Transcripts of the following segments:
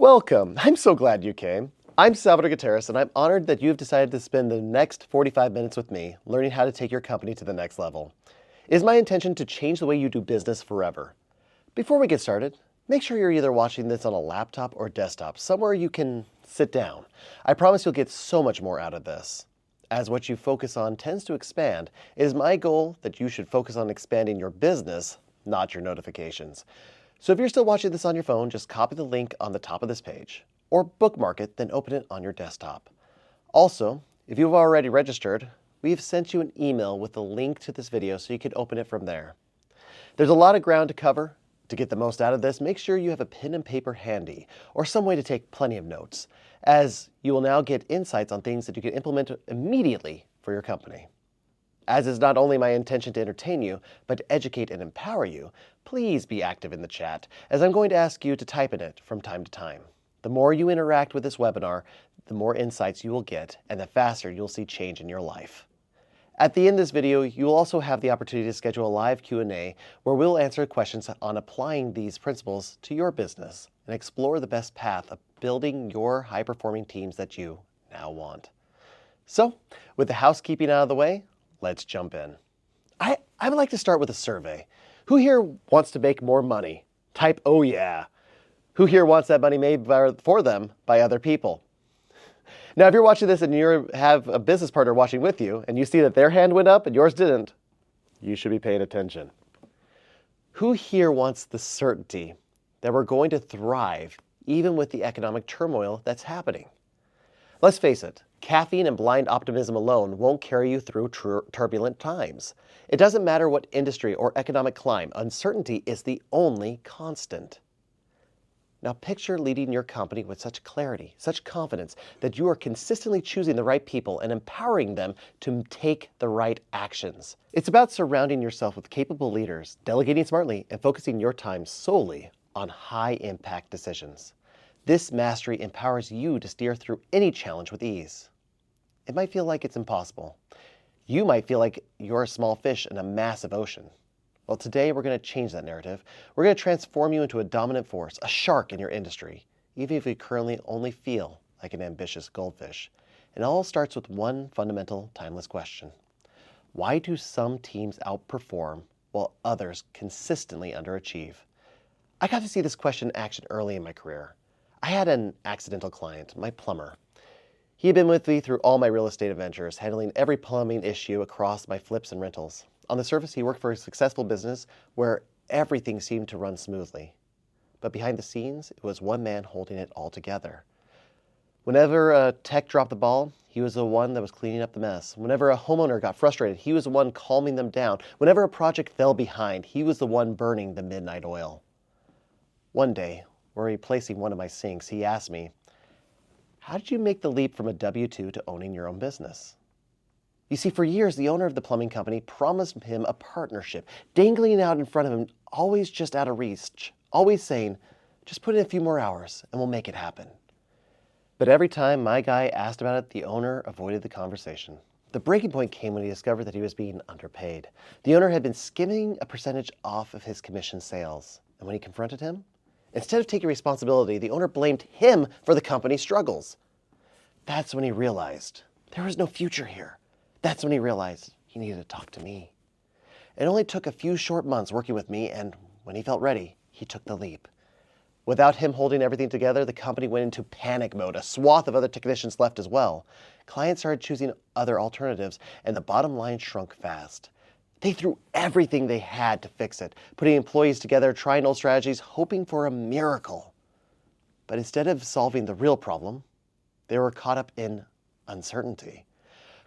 Welcome. I'm so glad you came. I'm Salvador Gutierrez, and I'm honored that you have decided to spend the next 45 minutes with me learning how to take your company to the next level. It is my intention to change the way you do business forever. Before we get started, make sure you're either watching this on a laptop or desktop, somewhere you can sit down. I promise you'll get so much more out of this. As what you focus on tends to expand, it is my goal that you should focus on expanding your business, not your notifications. So if you're still watching this on your phone, just copy the link on the top of this page, or bookmark it, then open it on your desktop. Also, if you've already registered, we have sent you an email with the link to this video so you can open it from there. There's a lot of ground to cover. To get the most out of this, make sure you have a pen and paper handy, or some way to take plenty of notes, as you will now get insights on things that you can implement immediately for your company. As is not only my intention to entertain you, but to educate and empower you, please be active in the chat, as I'm going to ask you to type in it from time to time. The more you interact with this webinar, the more insights you will get, and the faster you'll see change in your life. At the end of this video, you will also have the opportunity to schedule a live Q&A where we'll answer questions on applying these principles to your business and explore the best path of building your high-performing teams that you now want. So, with the housekeeping out of the way, let's jump in. I would like to start with a survey. Who here wants to make more money? Type, oh yeah. Who here wants that money made for them by other people? Now, if you're watching this and you have a business partner watching with you, and you see that their hand went up and yours didn't, you should be paying attention. Who here wants the certainty that we're going to thrive even with the economic turmoil that's happening? Let's face it, caffeine and blind optimism alone won't carry you through turbulent times. It doesn't matter what industry or economic climate, uncertainty is the only constant. Now picture leading your company with such clarity, such confidence, that you are consistently choosing the right people and empowering them to take the right actions. It's about surrounding yourself with capable leaders, delegating smartly, and focusing your time solely on high-impact decisions. This mastery empowers you to steer through any challenge with ease. It might feel like it's impossible. You might feel like you're a small fish in a massive ocean. Well, today we're going to change that narrative. We're going to transform you into a dominant force, a shark in your industry, even if you currently only feel like an ambitious goldfish. It all starts with one fundamental, timeless question. Why do some teams outperform while others consistently underachieve? I got to see this question in action early in my career. I had an accidental client, my plumber. He had been with me through all my real estate adventures, handling every plumbing issue across my flips and rentals. On the surface, he worked for a successful business where everything seemed to run smoothly. But behind the scenes, it was one man holding it all together. Whenever a tech dropped the ball, he was the one that was cleaning up the mess. Whenever a homeowner got frustrated, he was the one calming them down. Whenever a project fell behind, he was the one burning the midnight oil. One day, while replacing one of my sinks, he asked me, "How did you make the leap from a W-2 to owning your own business?" You see, for years, the owner of the plumbing company promised him a partnership, dangling out in front of him, always just out of reach, always saying, "Just put in a few more hours and we'll make it happen." But every time my guy asked about it, the owner avoided the conversation. The breaking point came when he discovered that he was being underpaid. The owner had been skimming a percentage off of his commission sales. And when he confronted him, instead of taking responsibility, the owner blamed him for the company's struggles. That's when he realized there was no future here. That's when he realized he needed to talk to me. It only took a few short months working with me, and when he felt ready, he took the leap. Without him holding everything together, the company went into panic mode. A swath of other technicians left as well. Clients started choosing other alternatives, and the bottom line shrunk fast. They threw everything they had to fix it, putting employees together, trying old strategies, hoping for a miracle. But instead of solving the real problem, they were caught up in uncertainty.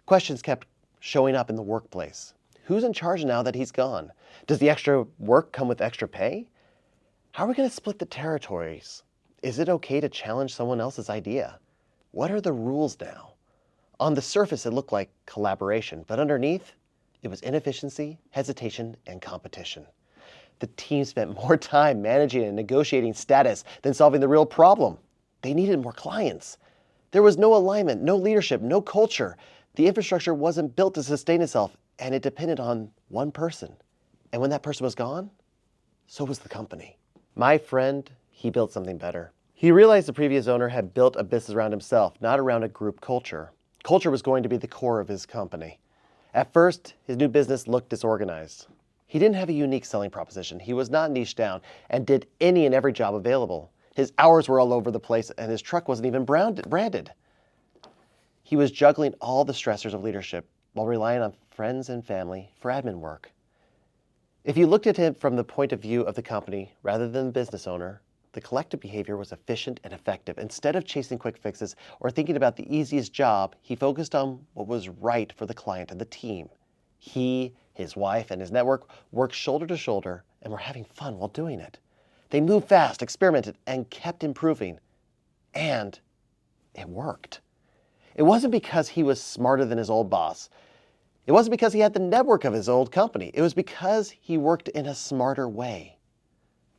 Questions kept showing up in the workplace. Who's in charge now that he's gone? Does the extra work come with extra pay? How are we going to split the territories? Is it okay to challenge someone else's idea? What are the rules now? On the surface, it looked like collaboration, but underneath, it was inefficiency, hesitation, and competition. The team spent more time managing and negotiating status than solving the real problem. They needed more clients. There was no alignment, no leadership, no culture. The infrastructure wasn't built to sustain itself, and it depended on one person. And when that person was gone, so was the company. My friend, he built something better. He realized the previous owner had built a business around himself, not around a group culture. Culture was going to be the core of his company. At first, his new business looked disorganized. He didn't have a unique selling proposition. He was not niched down and did any and every job available. His hours were all over the place and his truck wasn't even branded. He was juggling all the stressors of leadership while relying on friends and family for admin work. If you looked at him from the point of view of the company rather than the business owner, the collective behavior was efficient and effective. Instead of chasing quick fixes or thinking about the easiest job, he focused on what was right for the client and the team. He, his wife, and his network worked shoulder to shoulder and were having fun while doing it. They moved fast, experimented, and kept improving. And it worked. It wasn't because he was smarter than his old boss. It wasn't because he had the network of his old company. It was because he worked in a smarter way.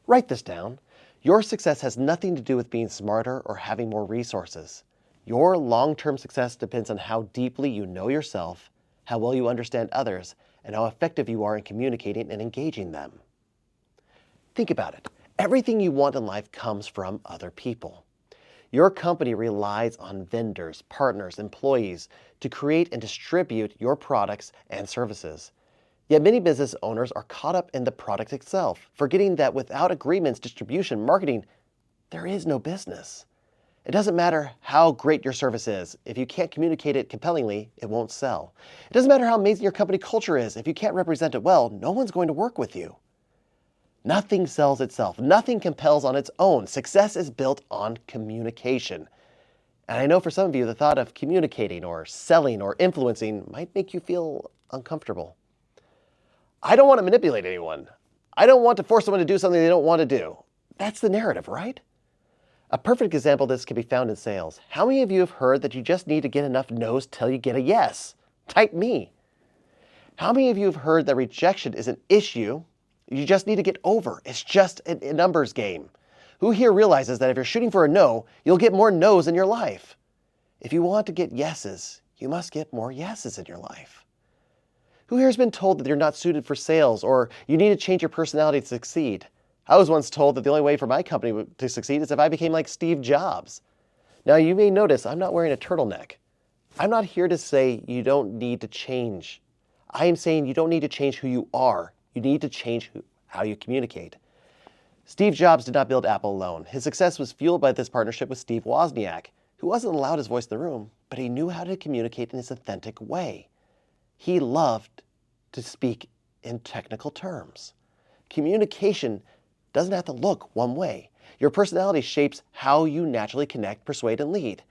Write this down. Your success has nothing to do with being smarter or having more resources. Your long-term success depends on how deeply you know yourself, how well you understand others, and how effective you are in communicating and engaging them. Think about it. Everything you want in life comes from other people. Your company relies on vendors, partners, employees to create and distribute your products and services. Yet many business owners are caught up in the product itself, forgetting that without agreements, distribution, marketing, there is no business. It doesn't matter how great your service is. If you can't communicate it compellingly, it won't sell. It doesn't matter how amazing your company culture is. If you can't represent it well, no one's going to work with you. Nothing sells itself. Nothing compels on its own. Success is built on communication. And I know for some of you, the thought of communicating or selling or influencing might make you feel uncomfortable. I don't want to manipulate anyone. I don't want to force someone to do something they don't want to do. That's the narrative, right? A perfect example of this can be found in sales. How many of you have heard that you just need to get enough no's till you get a yes? Type me. How many of you have heard that rejection is an issue you just need to get over? It's just a numbers game. Who here realizes that if you're shooting for a no, you'll get more no's in your life? If you want to get yeses, you must get more yeses in your life. Who here has been told that you're not suited for sales or you need to change your personality to succeed? I was once told that the only way for my company to succeed is if I became like Steve Jobs. Now you may notice I'm not wearing a turtleneck. I'm not here to say you don't need to change. I am saying you don't need to change who you are. You need to change how you communicate. Steve Jobs did not build Apple alone. His success was fueled by this partnership with Steve Wozniak, who wasn't the loudest voice in the room, but he knew how to communicate in his authentic way. He loved to speak in technical terms. Communication doesn't have to look one way. Your personality shapes how you naturally connect, persuade, and lead.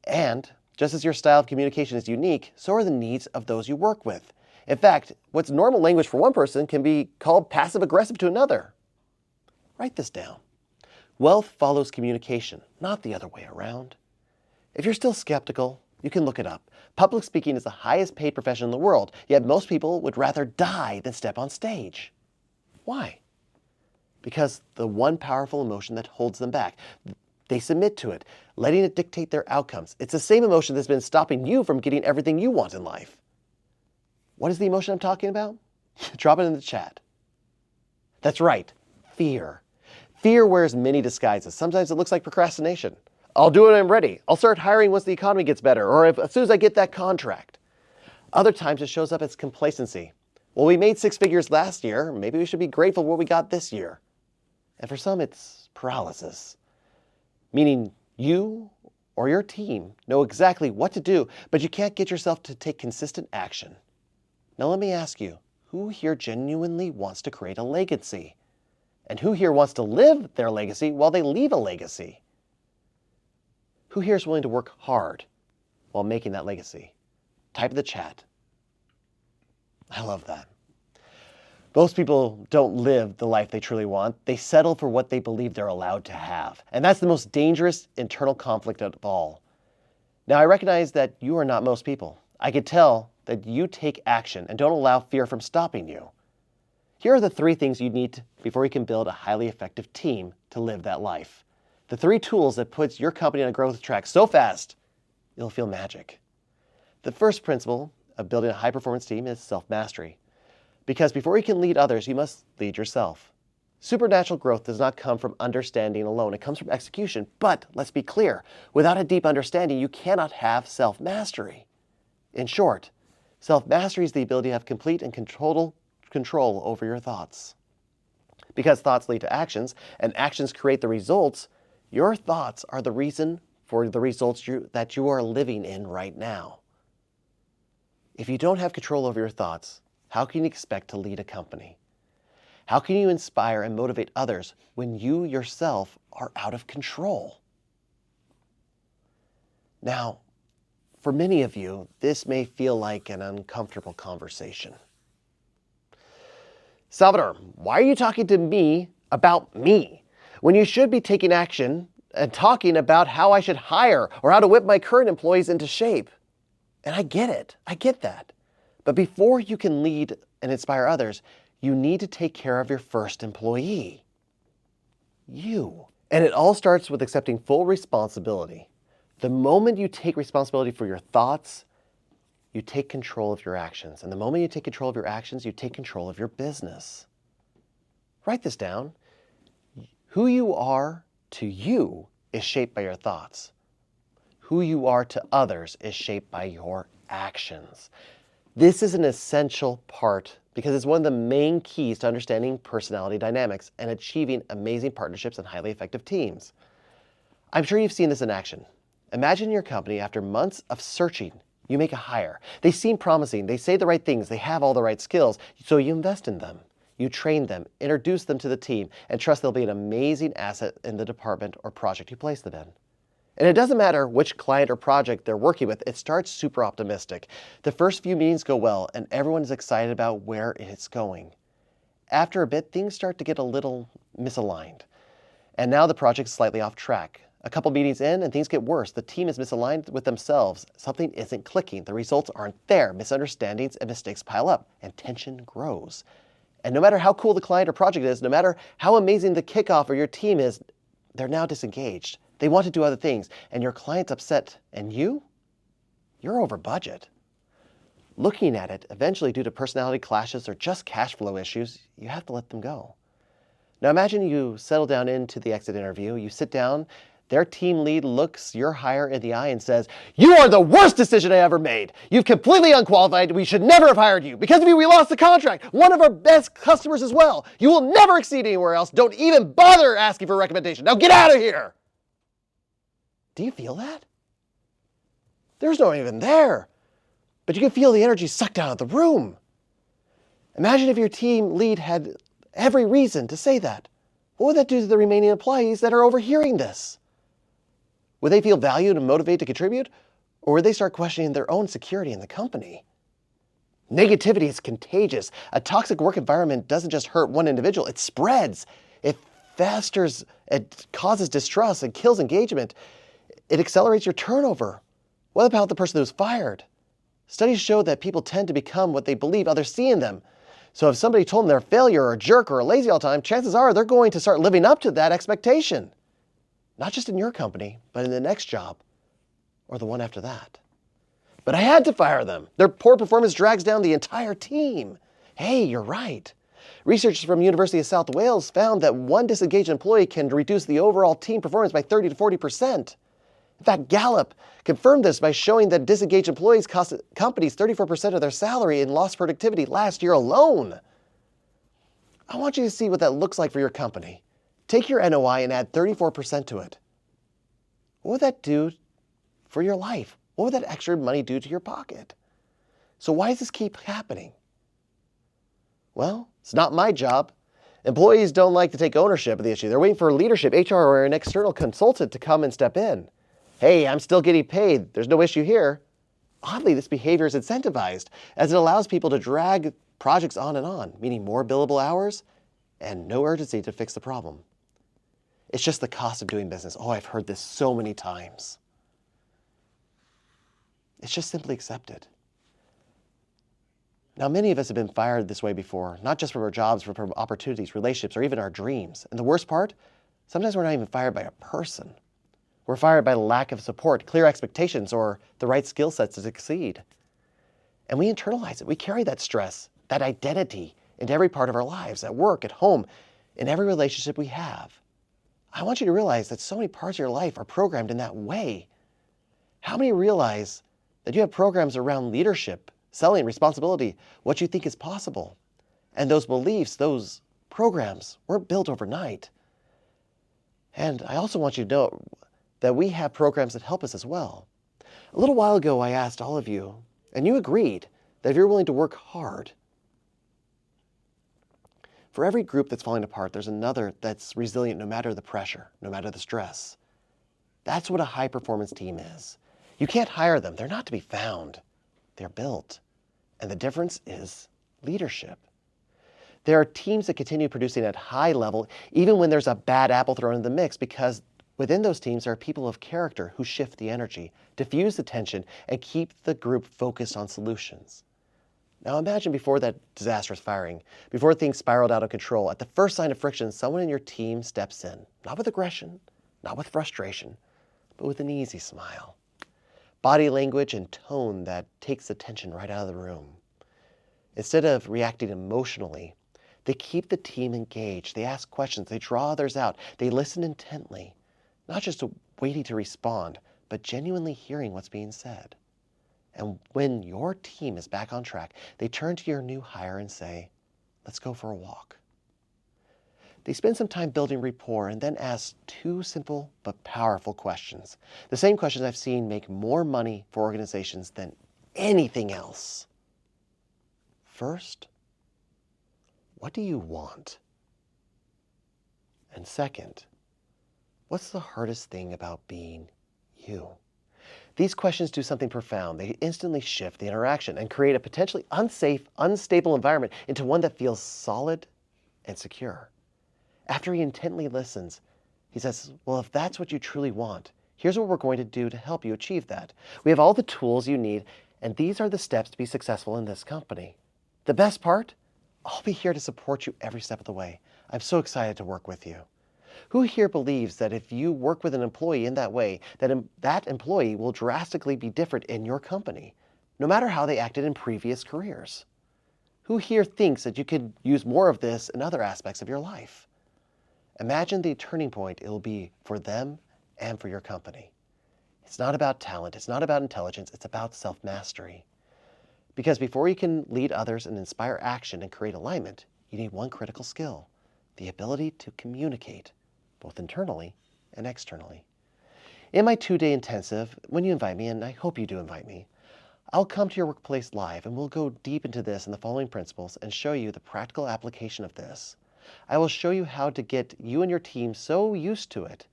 And just as your style of communication is unique, so are the needs of those you work with. In fact, what's normal language for one person can be called passive-aggressive to another. Write this down. Wealth follows communication, not the other way around. If you're still skeptical, you can look it up. Public speaking is the highest paid profession in the world, yet most people would rather die than step on stage. Why? Because the one powerful emotion that holds them back. They submit to it, letting it dictate their outcomes. It's the same emotion that's been stopping you from getting everything you want in life. What is the emotion I'm talking about? Drop it in the chat. That's right, fear. Fear wears many disguises. Sometimes it looks like procrastination. I'll do it when I'm ready. I'll start hiring once the economy gets better, or as soon as I get that contract. Other times it shows up as complacency. Well, we made 6 figures last year. Maybe we should be grateful for what we got this year. And for some, it's paralysis, meaning you or your team know exactly what to do, but you can't get yourself to take consistent action. Now let me ask you, who here genuinely wants to create a legacy? And who here wants to live their legacy while they leave a legacy? Who here is willing to work hard while making that legacy? Type in the chat. I love that. Most people don't live the life they truly want. They settle for what they believe they're allowed to have. And that's the most dangerous internal conflict of all. Now, I recognize that you are not most people. I could tell that you take action and don't allow fear from stopping you. Here are the 3 things you need before you can build a highly effective team to live that life. The 3 tools that puts your company on a growth track so fast, you'll feel magic. The first principle of building a high-performance team is self-mastery. Because before you can lead others, you must lead yourself. Supernatural growth does not come from understanding alone. It comes from execution. But let's be clear, without a deep understanding, you cannot have self-mastery. In short, self-mastery is the ability to have complete and control over your thoughts. Because thoughts lead to actions, and actions create the results, your thoughts are the reason for the results that you are living in right now. If you don't have control over your thoughts, how can you expect to lead a company? How can you inspire and motivate others when you yourself are out of control? Now, for many of you, this may feel like an uncomfortable conversation. Salvador, why are you talking to me about me when you should be taking action and talking about how I should hire or how to whip my current employees into shape? And I get it. I get that. But before you can lead and inspire others, you need to take care of your first employee. You. And it all starts with accepting full responsibility. The moment you take responsibility for your thoughts, you take control of your actions. And the moment you take control of your actions, you take control of your business. Write this down. Who you are to you is shaped by your thoughts. Who you are to others is shaped by your actions. This is an essential part because it's one of the main keys to understanding personality dynamics and achieving amazing partnerships and highly effective teams. I'm sure you've seen this in action. Imagine your company, after months of searching, you make a hire. They seem promising, they say the right things, they have all the right skills, so you invest in them. You train them, introduce them to the team, and trust they'll be an amazing asset in the department or project you place them in. And it doesn't matter which client or project they're working with, it starts super optimistic. The first few meetings go well, and everyone is excited about where it's going. After a bit, things start to get a little misaligned. And now the project's slightly off track. A couple meetings in and things get worse. The team is misaligned with themselves. Something isn't clicking. The results aren't there. Misunderstandings and mistakes pile up and tension grows. And no matter how cool the client or project is, no matter how amazing the kickoff or your team is, they're now disengaged. They want to do other things and your client's upset. And you're over budget. Looking at it, eventually due to personality clashes or just cash flow issues, you have to let them go. Now imagine you settle down into the exit interview. You sit down. Their team lead looks your hire in the eye and says, "You are the worst decision I ever made. You've completely unqualified. We should never have hired you. Because of you, we lost the contract. One of our best customers as well. You will never exceed anywhere else. Don't even bother asking for a recommendation. Now get out of here." Do you feel that? There's no one even there. But you can feel the energy sucked out of the room. Imagine if your team lead had every reason to say that. What would that do to the remaining employees that are overhearing this? Would they feel valued and motivated to contribute? Or would they start questioning their own security in the company? Negativity is contagious. A toxic work environment doesn't just hurt one individual, it spreads. It festers, it causes distrust, it kills engagement. It accelerates your turnover. What about the person who's fired? Studies show that people tend to become what they believe others see in them. So if somebody told them they're a failure or a jerk or a lazy all the time, chances are they're going to start living up to that expectation. Not just in your company, but in the next job or the one after that. But I had to fire them. Their poor performance drags down the entire team. Hey, you're right. Researchers from University of South Wales found that one disengaged employee can reduce the overall team performance by 30 to 40%. In fact, Gallup confirmed this by showing that disengaged employees cost companies 34% of their salary in lost productivity last year alone. I want you to see what that looks like for your company. Take your NOI and add 34% to it. What would that do for your life? What would that extra money do to your pocket? So why does this keep happening? Well, it's not my job. Employees don't like to take ownership of the issue. They're waiting for leadership, HR, or an external consultant to come and step in. Hey, I'm still getting paid. There's no issue here. Oddly, this behavior is incentivized as it allows people to drag projects on, meaning more billable hours and no urgency to fix the problem. It's just the cost of doing business. Oh, I've heard this so many times. It's just simply accepted. Now, many of us have been fired this way before, not just from our jobs, but from opportunities, relationships, or even our dreams. And the worst part, sometimes we're not even fired by a person. We're fired by lack of support, clear expectations, or the right skill sets to succeed. And we internalize it. We carry that stress, that identity into every part of our lives, at work, at home, in every relationship we have. I want you to realize that so many parts of your life are programmed in that way. How many realize that you have programs around leadership, selling, responsibility, what you think is possible? And those beliefs, those programs weren't built overnight. And I also want you to know that we have programs that help us as well. A little while ago, I asked all of you, and you agreed, that if you're willing to work hard, for every group that's falling apart, there's another that's resilient no matter the pressure, no matter the stress. That's what a high-performance team is. You can't hire them. They're not to be found. They're built. And the difference is leadership. There are teams that continue producing at high level even when there's a bad apple thrown in the mix, because within those teams there are people of character who shift the energy, diffuse the tension, and keep the group focused on solutions. Now imagine before that disastrous firing, before things spiraled out of control, at the first sign of friction, someone in your team steps in, not with aggression, not with frustration, but with an easy smile. Body language and tone that takes the tension right out of the room. Instead of reacting emotionally, they keep the team engaged. They ask questions. They draw others out. They listen intently, not just waiting to respond, but genuinely hearing what's being said. And when your team is back on track, they turn to your new hire and say, "Let's go for a walk." They spend some time building rapport and then ask two simple but powerful questions. The same questions I've seen make more money for organizations than anything else. First, what do you want? And second, what's the hardest thing about being you? These questions do something profound. They instantly shift the interaction and create a potentially unsafe, unstable environment into one that feels solid and secure. After he intently listens, he says, "Well, if that's what you truly want, here's what we're going to do to help you achieve that. We have all the tools you need, and these are the steps to be successful in this company. The best part? I'll be here to support you every step of the way. I'm so excited to work with you." Who here believes that if you work with an employee in that way, that employee will drastically be different in your company, no matter how they acted in previous careers? Who here thinks that you could use more of this in other aspects of your life? Imagine the turning point it will be for them and for your company. It's not about talent, it's not about intelligence, it's about self-mastery. Because before you can lead others and inspire action and create alignment, you need one critical skill: the ability to communicate, both internally and externally. In my 2-day intensive, when you invite me, and I hope you do invite me, I'll come to your workplace live and we'll go deep into this and the following principles and show you the practical application of this. I will show you how to get you and your team so used to it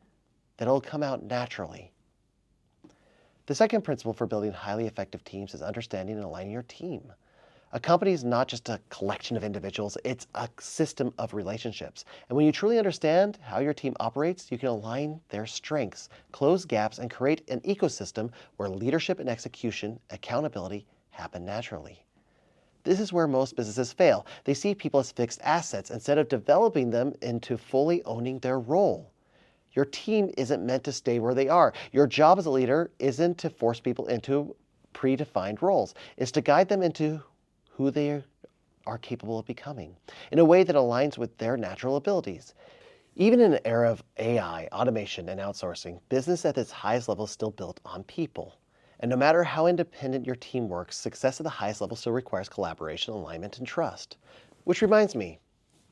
that it'll come out naturally. The second principle for building highly effective teams is understanding and aligning your team. A company is not just a collection of individuals, it's a system of relationships. And when you truly understand how your team operates, you can align their strengths, close gaps, and create an ecosystem where leadership and execution, accountability happen naturally. This is where most businesses fail. They see people as fixed assets instead of developing them into fully owning their role. Your team isn't meant to stay where they are. Your job as a leader isn't to force people into predefined roles. It's to guide them into who they are capable of becoming in a way that aligns with their natural abilities. Even in an era of AI, automation, and outsourcing, business at its highest level is still built on people. And no matter how independent your team works, success at the highest level still requires collaboration, alignment, and trust. Which reminds me,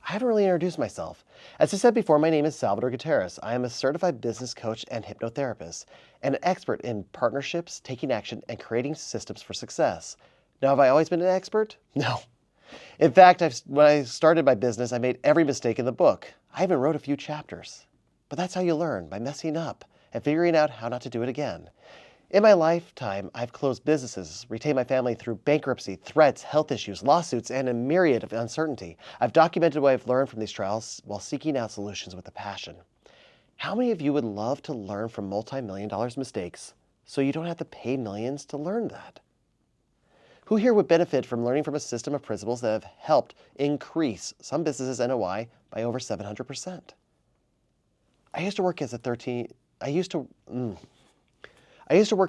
I haven't really introduced myself. As I said before, my name is Salvador Gutierrez. I am a certified business coach and hypnotherapist, and an expert in partnerships, taking action, and creating systems for success. Now, have I always been an expert? No. In fact, when I started my business, I made every mistake in the book. I even wrote a few chapters. But that's how you learn, by messing up and figuring out how not to do it again. In my lifetime, I've closed businesses, retained my family through bankruptcy, threats, health issues, lawsuits, and a myriad of uncertainty. I've documented what I've learned from these trials while seeking out solutions with a passion. How many of you would love to learn from multi-million-dollar mistakes so you don't have to pay millions to learn that? Who here would benefit from learning from a system of principles that have helped increase some businesses' NOI by over 700%? I used to work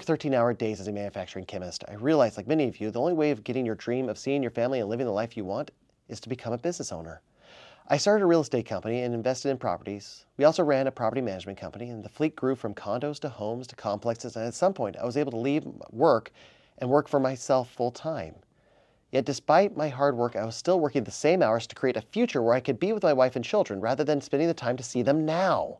13-hour days as a manufacturing chemist. I realized, like many of you, the only way of getting your dream of seeing your family and living the life you want is to become a business owner. I started a real estate company and invested in properties. We also ran a property management company, and the fleet grew from condos to homes to complexes, and at some point I was able to leave work and work for myself full time. Yet despite my hard work, I was still working the same hours to create a future where I could be with my wife and children rather than spending the time to see them now.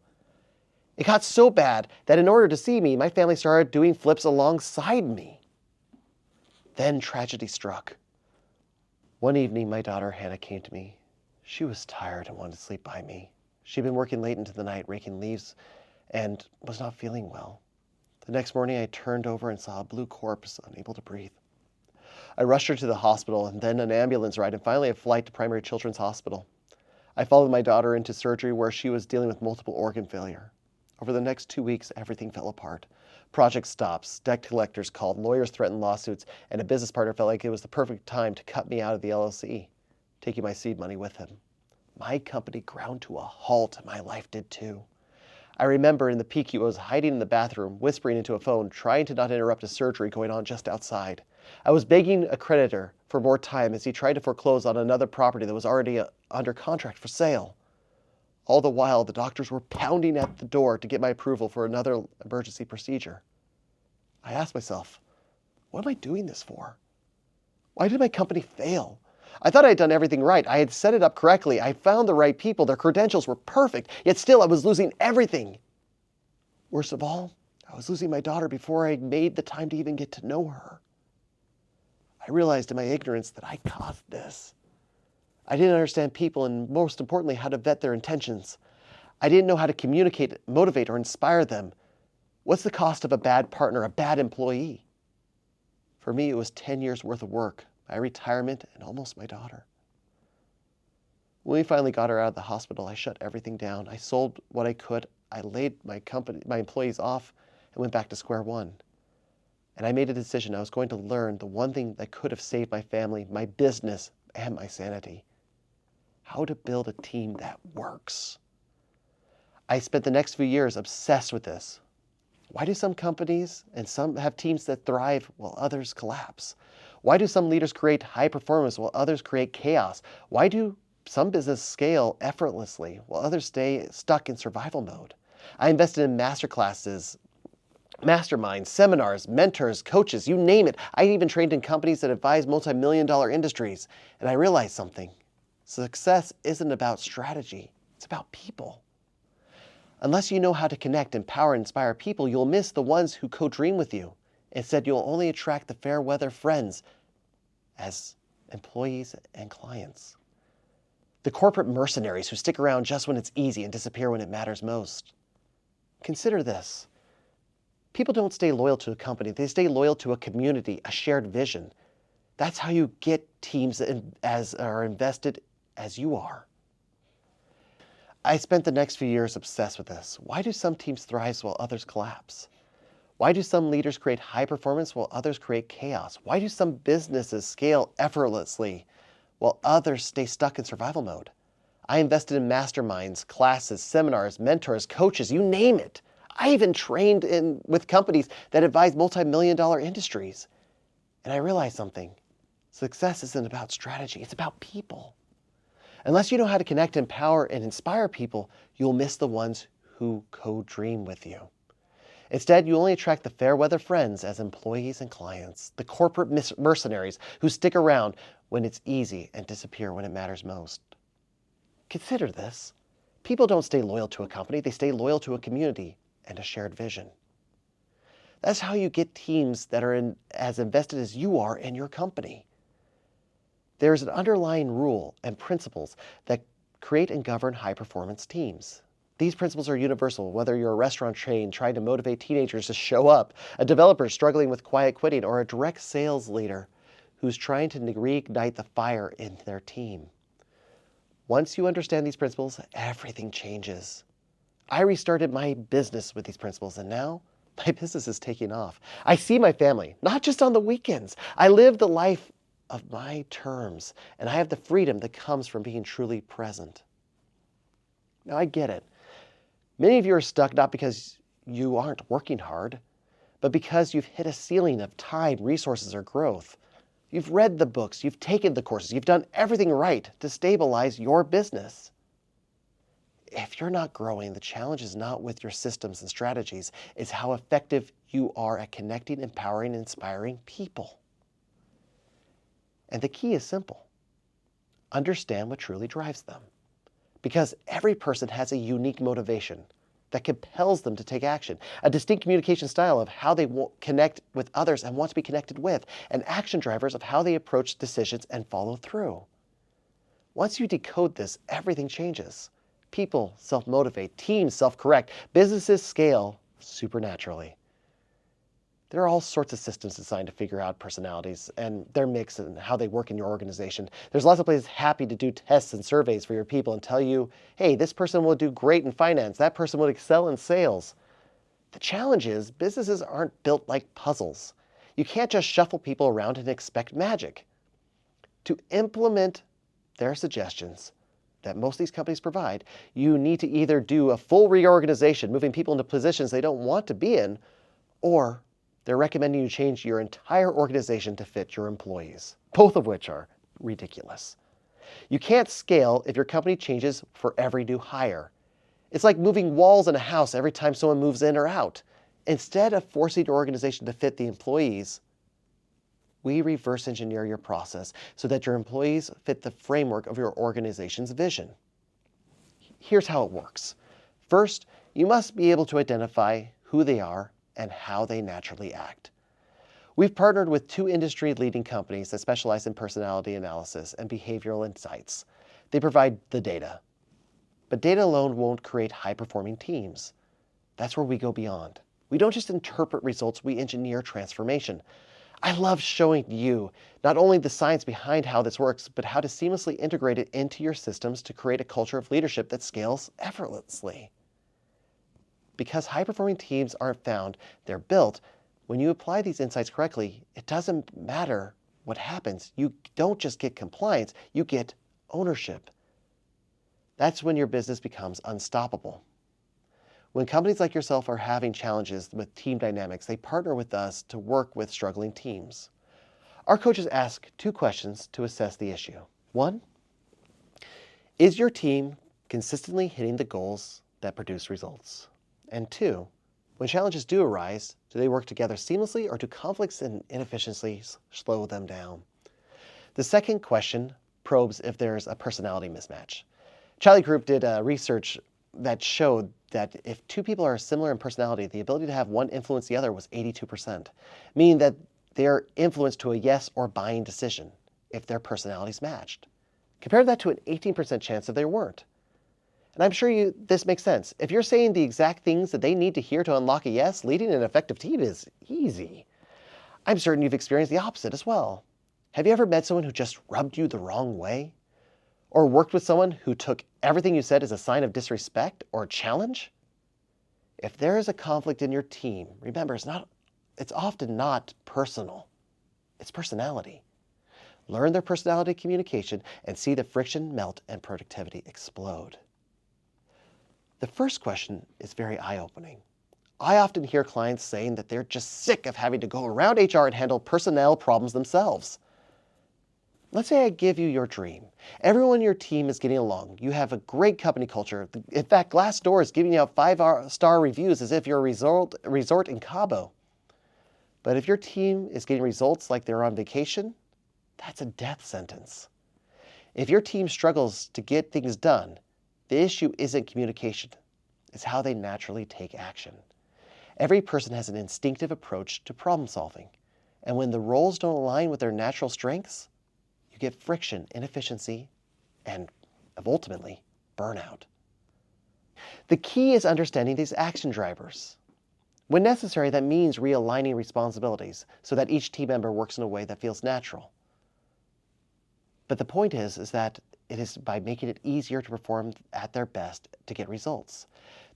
It got so bad that in order to see me, my family started doing flips alongside me. Then tragedy struck. One evening, my daughter Hannah came to me. She was tired and wanted to sleep by me. She'd been working late into the night raking leaves and was not feeling well. The next morning, I turned over and saw a blue corpse, unable to breathe. I rushed her to the hospital and then an ambulance ride and finally a flight to Primary Children's Hospital. I followed my daughter into surgery where she was dealing with multiple organ failure. Over the next 2 weeks, everything fell apart. Project stops, debt collectors called, lawyers threatened lawsuits, and a business partner felt like it was the perfect time to cut me out of the LLC, taking my seed money with him. My company ground to a halt, and my life did too. I remember in the PQ, I was hiding in the bathroom, whispering into a phone, trying to not interrupt a surgery going on just outside. I was begging a creditor for more time as he tried to foreclose on another property that was already under contract for sale. All the while, the doctors were pounding at the door to get my approval for another emergency procedure. I asked myself, what am I doing this for? Why did my company fail? I thought I had done everything right. I had set it up correctly. I found the right people. Their credentials were perfect. Yet still, I was losing everything. Worst of all, I was losing my daughter before I made the time to even get to know her. I realized in my ignorance that I caused this. I didn't understand people and, most importantly, how to vet their intentions. I didn't know how to communicate, motivate, or inspire them. What's the cost of a bad partner, a bad employee? For me, it was 10 years worth of work, my retirement, and almost my daughter. When we finally got her out of the hospital, I shut everything down. I sold what I could. I laid my employees off and went back to square one. And I made a decision. I was going to learn the one thing that could have saved my family, my business, and my sanity. How to build a team that works. I spent the next few years obsessed with this. Why do some companies and some have teams that thrive while others collapse? Why do some leaders create high performance while others create chaos? Why do some businesses scale effortlessly while others stay stuck in survival mode? I invested in masterclasses, masterminds, seminars, mentors, coaches, you name it. I even trained in companies that advise multi-million-dollar industries. And I realized something. Success isn't about strategy. It's about people. Unless you know how to connect, empower, and inspire people, you'll miss the ones who co-dream with you. Instead, you'll only attract the fair weather friends as employees and clients. The corporate mercenaries who stick around just when it's easy and disappear when it matters most. Consider this. People don't stay loyal to a company. They stay loyal to a community, a shared vision. That's how you get teams as are invested as you are. I spent the next few years obsessed with this. Why do some teams thrive while others collapse? Why do some leaders create high performance while others create chaos? Why do some businesses scale effortlessly while others stay stuck in survival mode? I invested in masterminds, classes, seminars, mentors, coaches, you name it. I even trained with companies that advise multi-million-dollar industries. And I realized something. Success isn't about strategy, it's about people. Unless you know how to connect, empower, and inspire people, you'll miss the ones who co-dream with you. Instead, you only attract the fair weather friends as employees and clients, the corporate mercenaries who stick around when it's easy and disappear when it matters most. Consider this. People don't stay loyal to a company, they stay loyal to a community and a shared vision. That's how you get teams that are as invested as you are in your company. There's an underlying rule and principles that create and govern high-performance teams. These principles are universal, whether you're a restaurant chain trying to motivate teenagers to show up, a developer struggling with quiet quitting, or a direct sales leader who's trying to reignite the fire in their team. Once you understand these principles, everything changes. I restarted my business with these principles, and now my business is taking off. I see my family, not just on the weekends. I live the life of my terms, and I have the freedom that comes from being truly present. Now, I get it. Many of you are stuck not because you aren't working hard, but because you've hit a ceiling of time, resources, or growth. You've read the books, you've taken the courses, you've done everything right to stabilize your business. If you're not growing, the challenge is not with your systems and strategies, it's how effective you are at connecting, empowering, and inspiring people. And the key is simple. Understand what truly drives them. Because every person has a unique motivation that compels them to take action, a distinct communication style of how they connect with others and want to be connected with, and action drivers of how they approach decisions and follow through. Once you decode this, everything changes. People self-motivate, teams self-correct, businesses scale supernaturally. There are all sorts of systems designed to figure out personalities and their mix and how they work in your organization. There's lots of places happy to do tests and surveys for your people and tell you, hey, this person will do great in finance, that person will excel in sales. The challenge is businesses aren't built like puzzles. You can't just shuffle people around and expect magic. To implement their suggestions that most of these companies provide, you need to either do a full reorganization, moving people into positions they don't want to be in, or they're recommending you change your entire organization to fit your employees, both of which are ridiculous. You can't scale if your company changes for every new hire. It's like moving walls in a house every time someone moves in or out. Instead of forcing your organization to fit the employees, we reverse engineer your process so that your employees fit the framework of your organization's vision. Here's how it works. First, you must be able to identify who they are and how they naturally act. We've partnered with 2 industry-leading companies that specialize in personality analysis and behavioral insights. They provide the data. But data alone won't create high-performing teams. That's where we go beyond. We don't just interpret results, we engineer transformation. I love showing you not only the science behind how this works, but how to seamlessly integrate it into your systems to create a culture of leadership that scales effortlessly. Because high-performing teams aren't found, they're built. When you apply these insights correctly, it doesn't matter what happens. You don't just get compliance, you get ownership. That's when your business becomes unstoppable. When companies like yourself are having challenges with team dynamics, they partner with us to work with struggling teams. Our coaches ask 2 questions to assess the issue. 1, is your team consistently hitting the goals that produce results? And 2, when challenges do arise, do they work together seamlessly or do conflicts and inefficiencies slow them down? The second question probes if there's a personality mismatch. Charlie Group did research that showed that if 2 people are similar in personality, the ability to have one influence the other was 82%, meaning that they're influenced to a yes or buying decision if their personalities matched. Compare that to an 18% chance if they weren't. And I'm sure this makes sense. If you're saying the exact things that they need to hear to unlock a yes, leading an effective team is easy. I'm certain you've experienced the opposite as well. Have you ever met someone who just rubbed you the wrong way? Or worked with someone who took everything you said as a sign of disrespect or a challenge? If there is a conflict in your team, remember, it's often not personal. It's personality. Learn their personality communication and see the friction melt and productivity explode. The first question is very eye-opening. I often hear clients saying that they're just sick of having to go around HR and handle personnel problems themselves. Let's say I give you your dream. Everyone in your team is getting along. You have a great company culture. In fact, Glassdoor is giving you out 5-star reviews as if you're a resort in Cabo. But if your team is getting results like they're on vacation, that's a death sentence. If your team struggles to get things done, the issue isn't communication. It's how they naturally take action. Every person has an instinctive approach to problem solving. And when the roles don't align with their natural strengths, you get friction, inefficiency, and ultimately, burnout. The key is understanding these action drivers. When necessary, that means realigning responsibilities so that each team member works in a way that feels natural. But the point is that it is by making it easier to perform at their best to get results.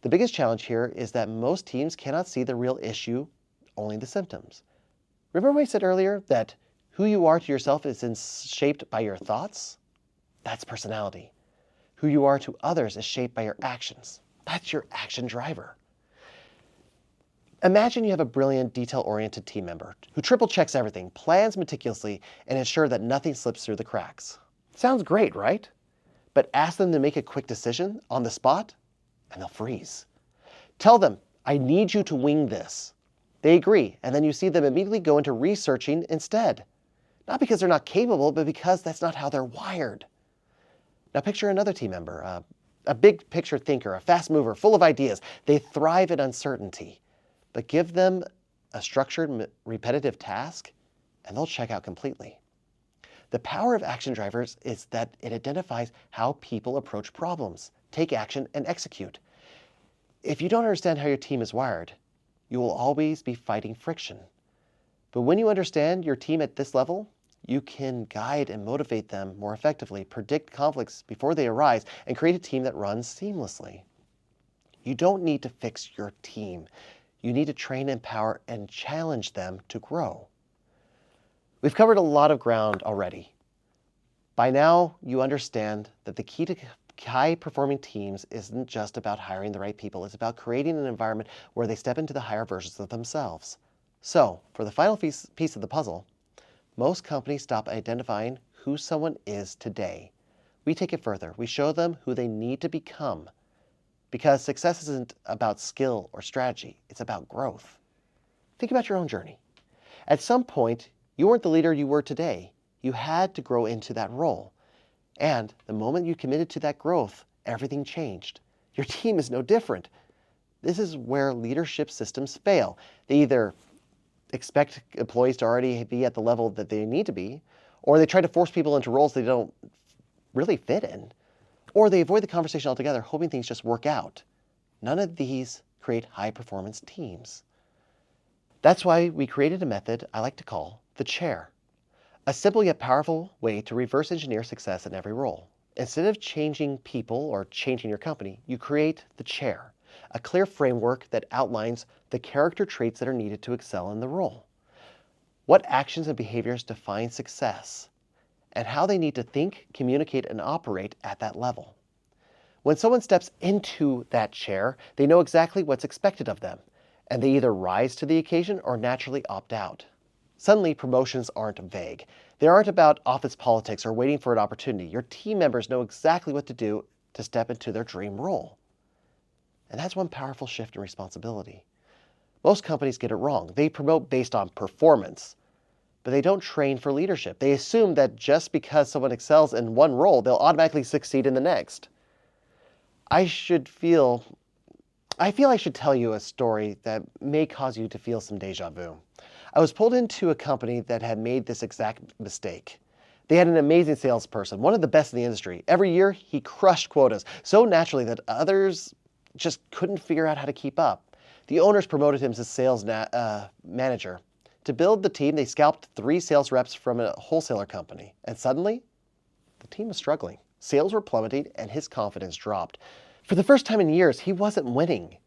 The biggest challenge here is that most teams cannot see the real issue, only the symptoms. Remember what I said earlier, that who you are to yourself is shaped by your thoughts? That's personality. Who you are to others is shaped by your actions. That's your action driver. Imagine you have a brilliant, detail-oriented team member who triple checks everything, plans meticulously, and ensures that nothing slips through the cracks. Sounds great, right? But ask them to make a quick decision on the spot, and they'll freeze. Tell them, I need you to wing this. They agree, and then you see them immediately go into researching instead. Not because they're not capable, but because that's not how they're wired. Now picture another team member, a big picture thinker, a fast mover, full of ideas. They thrive in uncertainty, but give them a structured, repetitive task, and they'll check out completely. The power of Action Drivers is that it identifies how people approach problems, take action, and execute. If you don't understand how your team is wired, you will always be fighting friction. But when you understand your team at this level, you can guide and motivate them more effectively, predict conflicts before they arise, and create a team that runs seamlessly. You don't need to fix your team. You need to train, empower, and challenge them to grow. We've covered a lot of ground already. By now, you understand that the key to high-performing teams isn't just about hiring the right people. It's about creating an environment where they step into the higher versions of themselves. So, for the final piece of the puzzle, most companies stop identifying who someone is today. We take it further. We show them who they need to become. Because success isn't about skill or strategy. It's about growth. Think about your own journey. At some point, you weren't the leader you were today. You had to grow into that role. And the moment you committed to that growth, everything changed. Your team is no different. This is where leadership systems fail. They either expect employees to already be at the level that they need to be, or they try to force people into roles they don't really fit in, or they avoid the conversation altogether, hoping things just work out. None of these create high-performance teams. That's why we created a method I like to call the chair. A simple yet powerful way to reverse engineer success in every role. Instead of changing people or changing your company, you create the chair, a clear framework that outlines the character traits that are needed to excel in the role. What actions and behaviors define success, and how they need to think, communicate, and operate at that level. When someone steps into that chair, they know exactly what's expected of them, and they either rise to the occasion or naturally opt out. Suddenly, promotions aren't vague. They aren't about office politics or waiting for an opportunity. Your team members know exactly what to do to step into their dream role. And that's one powerful shift in responsibility. Most companies get it wrong. They promote based on performance, but they don't train for leadership. They assume that just because someone excels in one role, they'll automatically succeed in the next. I feel I should tell you a story that may cause you to feel some deja vu. I was pulled into a company that had made this exact mistake. They had an amazing salesperson, one of the best in the industry. Every year, he crushed quotas so naturally that others just couldn't figure out how to keep up. The owners promoted him as sales manager. To build the team, they scalped 3 sales reps from a wholesaler company. And suddenly, the team was struggling. Sales were plummeting, and his confidence dropped. For the first time in years, he wasn't winning.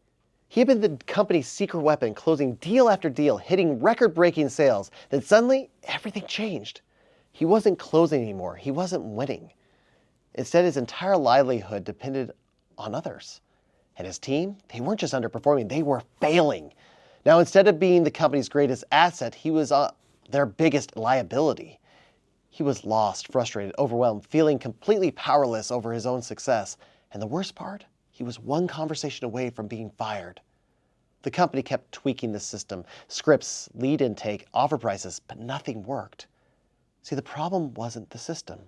He had been the company's secret weapon, closing deal after deal, hitting record-breaking sales. Then suddenly, everything changed. He wasn't closing anymore. He wasn't winning. Instead, his entire livelihood depended on others. And his team, they weren't just underperforming, they were failing. Now, instead of being the company's greatest asset, he was their biggest liability. He was lost, frustrated, overwhelmed, feeling completely powerless over his own success. And the worst part? He was one conversation away from being fired. The company kept tweaking the system, scripts, lead intake, offer prices, but nothing worked. See, the problem wasn't the system.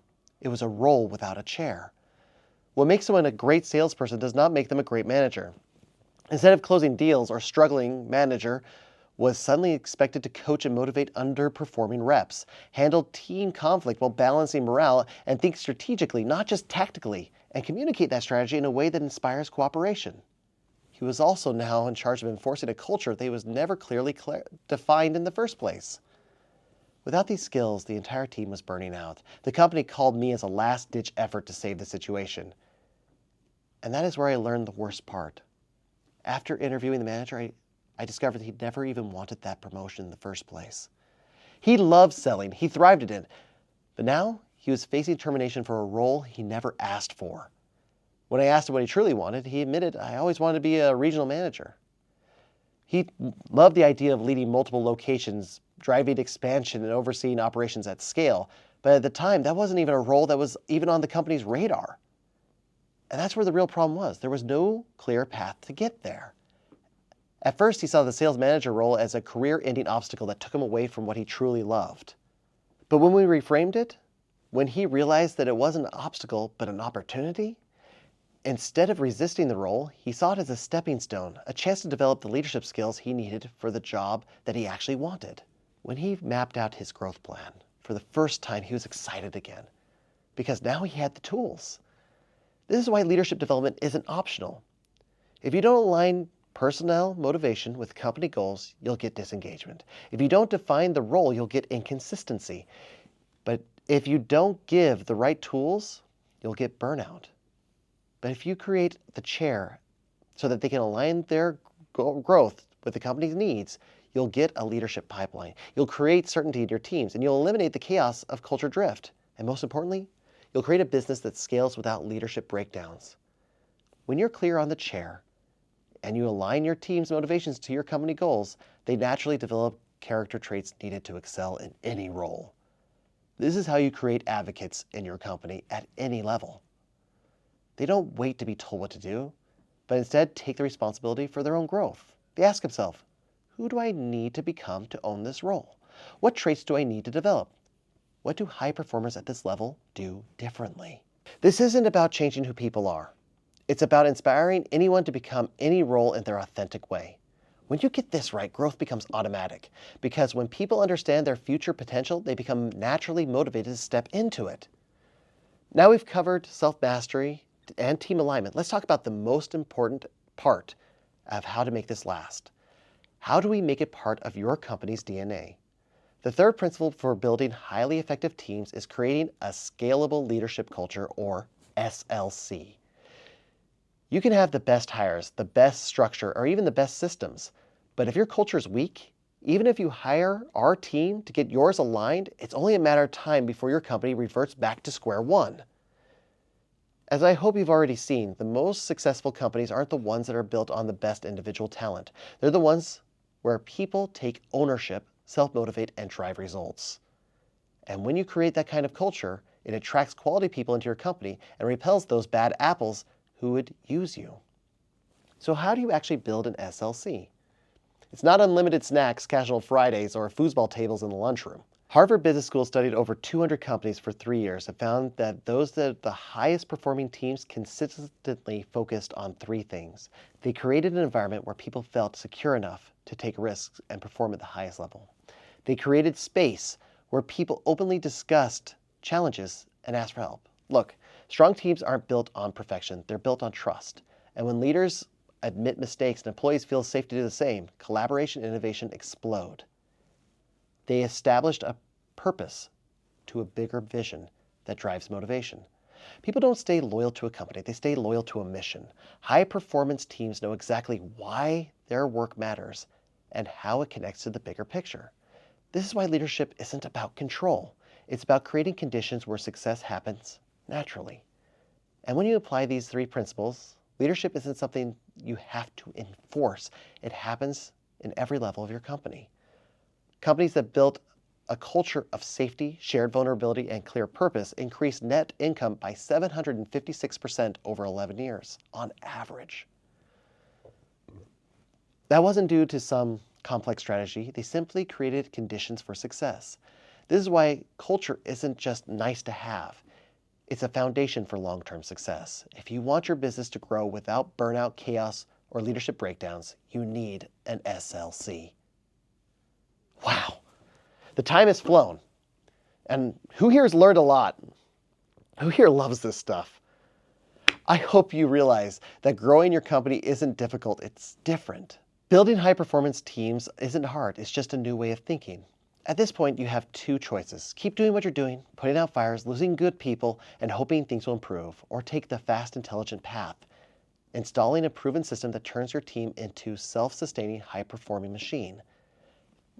It was a role without a chair. What makes someone a great salesperson does not make them a great manager. Instead of closing deals, our struggling manager was suddenly expected to coach and motivate underperforming reps, handle team conflict while balancing morale, and think strategically, not just tactically, and communicate that strategy in a way that inspires cooperation. He was also now in charge of enforcing a culture that was never clearly defined in the first place. Without these skills, the entire team was burning out. The company called me as a last-ditch effort to save the situation. And that is where I learned the worst part. After interviewing the manager, I discovered that he'd never even wanted that promotion in the first place. He loved selling. He thrived in it. But now, he was facing termination for a role he never asked for. When I asked him what he truly wanted, he admitted, I always wanted to be a regional manager. He loved the idea of leading multiple locations, driving expansion, and overseeing operations at scale. But at the time, that wasn't even a role that was even on the company's radar. And that's where the real problem was. There was no clear path to get there. At first, he saw the sales manager role as a career-ending obstacle that took him away from what he truly loved. But when we reframed it, when he realized that it wasn't an obstacle, but an opportunity, instead of resisting the role, he saw it as a stepping stone, a chance to develop the leadership skills he needed for the job that he actually wanted. When he mapped out his growth plan, for the first time, he was excited again, because now he had the tools. This is why leadership development isn't optional. If you don't align personnel motivation with company goals, you'll get disengagement. If you don't define the role, you'll get inconsistency. But if you don't give the right tools, you'll get burnout. But if you create the chair so that they can align their growth with the company's needs, you'll get a leadership pipeline. You'll create certainty in your teams, and you'll eliminate the chaos of culture drift. And most importantly, you'll create a business that scales without leadership breakdowns. When you're clear on the chair, and you align your team's motivations to your company goals, they naturally develop character traits needed to excel in any role. This is how you create advocates in your company at any level. They don't wait to be told what to do, but instead take the responsibility for their own growth. They ask themselves, who do I need to become to own this role? What traits do I need to develop? What do high performers at this level do differently? This isn't about changing who people are. It's about inspiring anyone to become any role in their authentic way. When you get this right, growth becomes automatic, because when people understand their future potential, they become naturally motivated to step into it. Now we've covered self-mastery and team alignment. Let's talk about the most important part of how to make this last. How do we make it part of your company's DNA? The third principle for building highly effective teams is creating a scalable leadership culture, or SLC. You can have the best hires, the best structure, or even the best systems. But if your culture is weak, even if you hire our team to get yours aligned, it's only a matter of time before your company reverts back to square one. As I hope you've already seen, the most successful companies aren't the ones that are built on the best individual talent. They're the ones where people take ownership, self-motivate, and drive results. And when you create that kind of culture, it attracts quality people into your company and repels those bad apples who would use you. So how do you actually build an SLC? It's not unlimited snacks, casual Fridays, or foosball tables in the lunchroom. Harvard Business School studied over 200 companies for 3 years and found that those that the highest performing teams consistently focused on 3 things. They created an environment where people felt secure enough to take risks and perform at the highest level. They created space where people openly discussed challenges and asked for help. Look, strong teams aren't built on perfection, they're built on trust. And when leaders admit mistakes and employees feel safe to do the same, collaboration and innovation explode. They established a purpose to a bigger vision that drives motivation. People don't stay loyal to a company, they stay loyal to a mission. High-performance teams know exactly why their work matters and how it connects to the bigger picture. This is why leadership isn't about control. It's about creating conditions where success happens naturally. And when you apply these 3 principles, leadership isn't something you have to enforce. It happens in every level of your company. Companies that built a culture of safety, shared vulnerability, and clear purpose increased net income by 756% over 11 years, on average. That wasn't due to some complex strategy. They simply created conditions for success. This is why culture isn't just nice to have. It's a foundation for long-term success. If you want your business to grow without burnout, chaos, or leadership breakdowns, you need an SLC. Wow, the time has flown. And who here has learned a lot? Who here loves this stuff? I hope you realize that growing your company isn't difficult, it's different. Building high-performance teams isn't hard, it's just a new way of thinking. At this point, you have 2 choices. Keep doing what you're doing, putting out fires, losing good people, and hoping things will improve, or take the fast, intelligent path, installing a proven system that turns your team into self-sustaining, high-performing machine.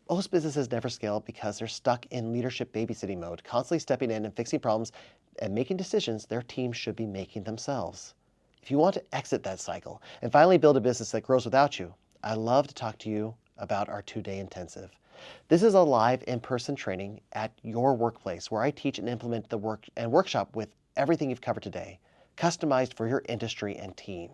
Most businesses never scale because they're stuck in leadership babysitting mode, constantly stepping in and fixing problems and making decisions their team should be making themselves. If you want to exit that cycle and finally build a business that grows without you, I'd love to talk to you about our 2-day intensive. This is a live in-person training at your workplace where I teach and implement the workshop with everything you've covered today, customized for your industry and team.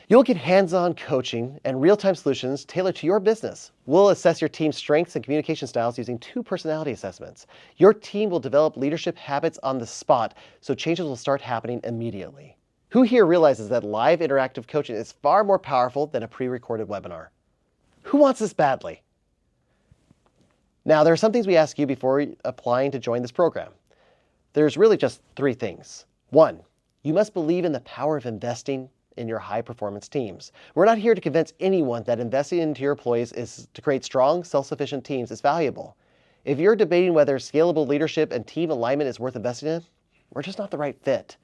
You'll get hands-on coaching and real-time solutions tailored to your business. We'll assess your team's strengths and communication styles using 2 personality assessments. Your team will develop leadership habits on the spot, so changes will start happening immediately. Who here realizes that live interactive coaching is far more powerful than a pre-recorded webinar? Who wants this badly? Now, there are some things we ask you before applying to join this program. There's really just 3 things. 1, you must believe in the power of investing in your high-performance teams. We're not here to convince anyone that investing into your employees is to create strong, self-sufficient teams is valuable. If you're debating whether scalable leadership and team alignment is worth investing in, we're just not the right fit.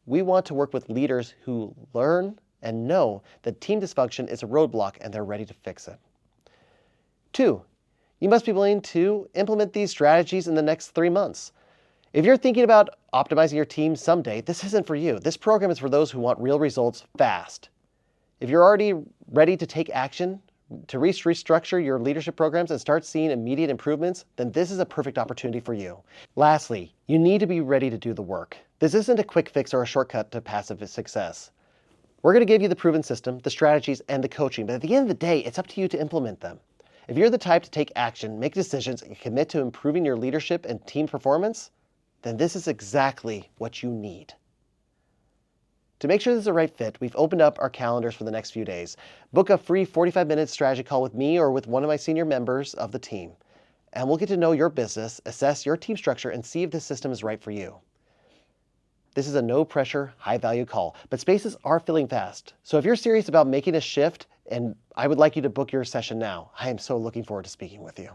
We want to work with leaders who learn and know that team dysfunction is a roadblock and they're ready to fix it. 2, you must be willing to implement these strategies in the next 3 months. If you're thinking about optimizing your team someday, this isn't for you. This program is for those who want real results fast. If you're already ready to take action to restructure your leadership programs and start seeing immediate improvements, then this is a perfect opportunity for you. Lastly, you need to be ready to do the work. This isn't a quick fix or a shortcut to passive success. We're going to give you the proven system, the strategies, and the coaching, but at the end of the day, it's up to you to implement them. If you're the type to take action, make decisions, and commit to improving your leadership and team performance, then this is exactly what you need. To make sure this is a right fit, we've opened up our calendars for the next few days. Book a free 45-minute strategy call with me or with one of my senior members of the team, and we'll get to know your business, assess your team structure, and see if this system is right for you. This is a no-pressure, high-value call, but spaces are filling fast. So if you're serious about making a shift, and I would like you to book your session now, I am so looking forward to speaking with you.